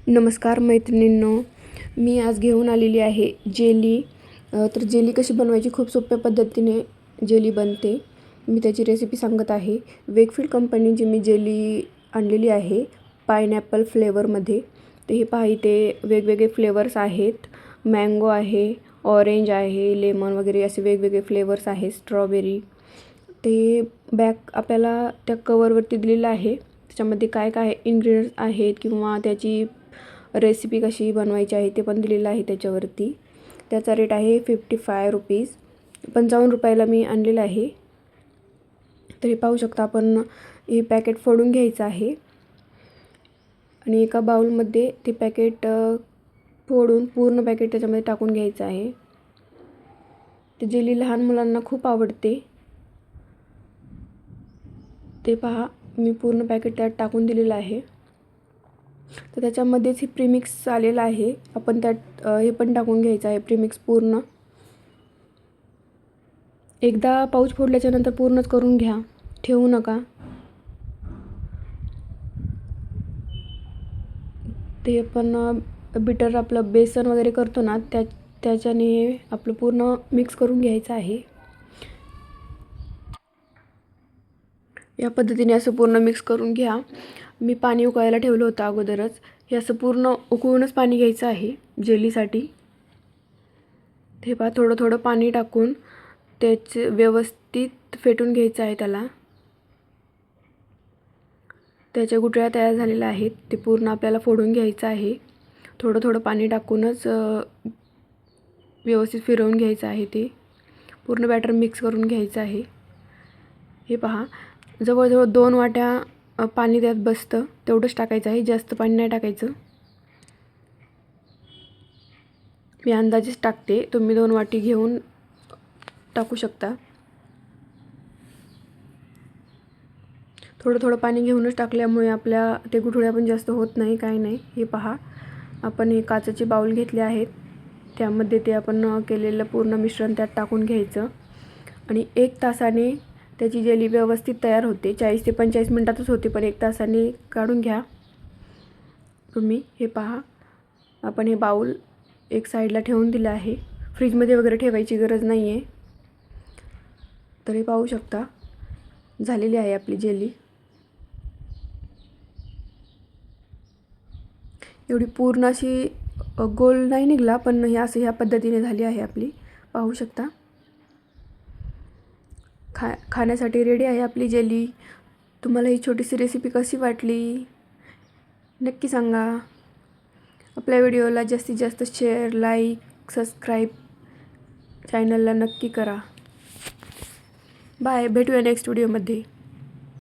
नमस्कार मैत्रिणींनो, मी आज घेऊन आलेली आहे जेली. तर जेली कशी बनवायची, खूप सोप्या पद्धतीने जेली बनते. मी त्याची रेसिपी सांगत आहे. वेकफील्ड कंपनीची मी जेली आणलेली आहे पायनॅपल फ्लेवरमध्ये. तर हे पहा, इथे वेगवेगळे फ्लेवर्स आहेत. मँगो आहे, ऑरेंज आहे, लेमन वगैरे असे वेगवेगळे फ्लेवर्स आहेत, स्ट्रॉबेरी. ते बॅक आपल्याला त्या कवरवरती दिलेलं आहे. त्याच्यामध्ये काय काय इन्ग्रेडियंट्स आहेत किंवा त्याची रेसिपी कशी बनवायची आहे ते पण दिलेलं आहे त्याच्यावरती. त्याचा रेट आहे ₹55. 55 रुपयाला मी आणलेलं आहे. तरी पाहू शकता आपण, हे पॅकेट फोडून घ्यायचं आहे आणि एका बाउलमध्ये ते पॅकेट फोडून पूर्ण पॅकेट त्याच्यामध्ये टाकून घ्यायचं आहे. ते जेली लहान मुलांना खूप आवडते. ते पहा, मी पूर्ण पॅकेट त्यात टाकून दिलेलं आहे. तर त्याच्यामध्येच हे प्रीमिक्स आलेलं आहे. आपण त्यात हे पण टाकून घ्यायचं आहे, प्रीमिक्स पूर्ण. एकदा पाऊच फोडल्याच्या नंतर पूर्णच करून घ्या, ठेवू नका. ते आपण बिटर आपलं बेसन वगैरे करतो ना, त्याच्याने आपलं पूर्ण मिक्स करून घ्यायचं आहे. या पद्धतीने असं पूर्ण मिक्स करून घ्या. मी पाणी उकळायला ठेवलं होतं अगोदरच. हे असं पूर्ण उकळूनच पाणी घ्यायचं आहे जेलीसाठी. ते पहा, थोडं थोडं पाणी टाकून त्याचे व्यवस्थित फेटून घ्यायचं आहे त्याला. त्याच्या गुठळ्या तयार झालेल्या आहेत, ते पूर्ण आपल्याला फोडून घ्यायचं आहे. थोडं थोडं पाणी टाकूनच व्यवस्थित फिरवून घ्यायचं आहे. ते पूर्ण बॅटर मिक्स करून घ्यायचं आहे. हे पहा, जवळजवळ 2 वाट्या पाणी त्यात बसतं तेवढंच टाकायचं आहे, जास्त पाणी नाही टाकायचं. मी अंदाजेच टाकते, तुम्ही 2 वाटी घेऊन टाकू शकता. थोडं थोडं पाणी घेऊनच टाकल्यामुळे आपल्या ते गुठळ्या पण जास्त होत नाही, काही नाही. हे पहा, आपण हे काचेचे बाउल घेतले आहेत, त्यामध्ये ते आपण केलेलं पूर्ण मिश्रण त्यात टाकून घ्यायचं आणि 1 तासाने त्याची जेली व्यवस्थित तयार होते. 40 ते 45 मिनटातच होते, पण 1 तासाने काढून घ्या तुम्ही. हे पहा, आपण हे बाउल एक साईडला ठेवून दिलं आहे. फ्रीजमध्ये वगैरे ठेवायची गरज नाही आहे. तर हे पाहू शकता, झालेली आहे आपली जेली. एवढी पूर्ण अशी गोल नाही निघाला, पण हे असं ह्या पद्धतीने झाली आहे आपली, पाहू शकता. खाण्यासाठी रेडी आहे आपली जेली. तुम्हाला ही छोटीशी रेसिपी कशी वाटली नक्की सांगा. आपल्या व्हिडिओला जास्तीत जास्त शेअर, लाईक, सबस्क्राईब चॅनलला नक्की करा. बाय, भेटूया नेक्स्ट व्हिडिओमध्ये.